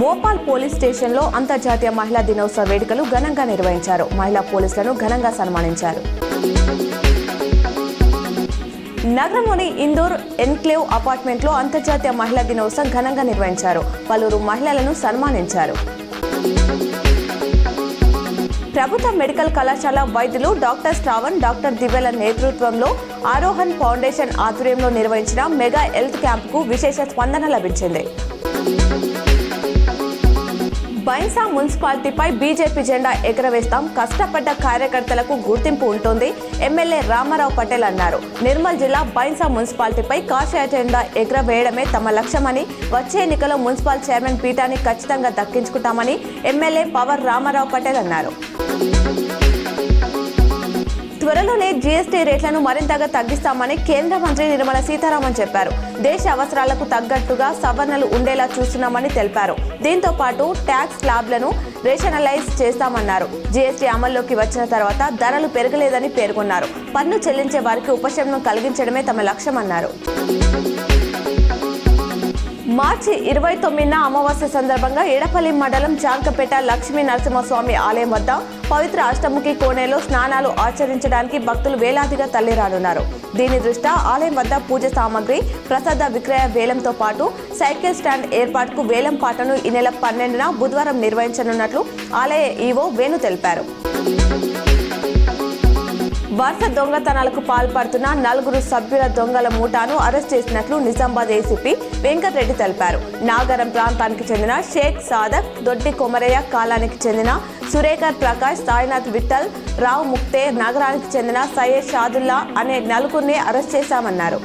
Mopal police స్టేషన్లో అంతర్జాతీయ మహిళా దినోత్సవ వేడుకలు ఘనంగా నిర్వహించారు. మహిళా పోలీసులను ఘనంగా సన్మానించారు. నగరంలోని ఇందూర్ ఎన్క్లేవ్ అపార్ట్మెంట్లో అంతర్జాతీయ మహిళా దినోత్సవం ఘనంగా నిర్వహించారు. పలువురు మహిళలను సన్మానించారు. ప్రభుత్వ మెడికల్ కళాశాల వైద్యులు డాక్టర్ శ్రావణ్, డాక్టర్ దివ్యల నేతృత్వంలో ఆరోహణ్ ఫౌండేషన్ ఆధ్వర్యంలో నిర్వహించిన మెగా హెల్త్ క్యాంపుకు విశేష స్పందన లభించింది. బైన్సా మున్సిపాలిటీపై బీజేపీ జెండా ఎగరవేస్తాం, కష్టపడ్డ కార్యకర్తలకు గుర్తింపు ఉంటుంది ఎమ్మెల్యే రామారావు పటేల్ అన్నారు. నిర్మల్ జిల్లా బైన్సా మున్సిపాలిటీపై కాషాయ జెండా ఎగరవేయడమే తమ లక్ష్యమని, వచ్చే ఎన్నికల్లో మున్సిపల్ చైర్మన్ పీఠాన్ని ఖచ్చితంగా దక్కించుకుంటామని ఎమ్మెల్యే పవర్ రామారావు పటేల్ అన్నారు. త్వరలోనే జీఎస్టీ రేట్లను మరింతగా తగ్గిస్తామని కేంద్ర మంత్రి నిర్మలా సీతారామన్ చెప్పారు. దేశ అవసరాలకు తగ్గట్టుగా సవరణలు ఉండేలా చూస్తున్నామని తెలిపారు. దీంతో పాటు ట్యాక్స్ స్లాబ్లను రేషనలైజ్ చేస్తామన్నారు. జీఎస్టీ అమల్లోకి వచ్చిన తర్వాత ధరలు పెరగలేదని పేర్కొన్నారు. పన్ను చెల్లించే వారికి ఉపశమనం కలిగించడమే తమ లక్ష్యమన్నారు. మార్చి 29న అమావాస్య సందర్భంగా ఎడపల్లి మండలం జాంకపేట లక్ష్మీ నరసింహస్వామి ఆలయం వద్ద పవిత్ర అష్టముఖి కోనేలో స్నానాలు ఆచరించడానికి భక్తులు వేలాదిగా తరలిరానున్నారు. దీని దృష్ట్యా ఆలయం వద్ద పూజ సామాగ్రి, ప్రసాద విక్రయ వేలంతో పాటు సైకిల్ స్టాండ్ ఏర్పాటుకు వేలం పాటను ఈ నెల 12న బుధవారం నిర్వహించనున్నట్లు ఆలయ ఈవో వేణు తెలిపారు. వరుస దొంగతనాలకు పాల్పడుతున్న 4 సభ్యుల దొంగల ముఠాను అరెస్ట్ చేసినట్లు నిజామాబాద్ ఏసీపీ వెంకటరెడ్డి తెలిపారు. నాగరం ప్రాంతానికి చెందిన షేక్ సాదక్, దొడ్డి కొమరయ్య కాలానికి చెందిన సురేఖర్ ప్రకాష్, సాయినాథ్ విఠల్, రావు ముక్తే, నగరానికి చెందిన సయ్యద్ షాదుల్లా అనే 4 అరెస్ట్ చేశామన్నారు.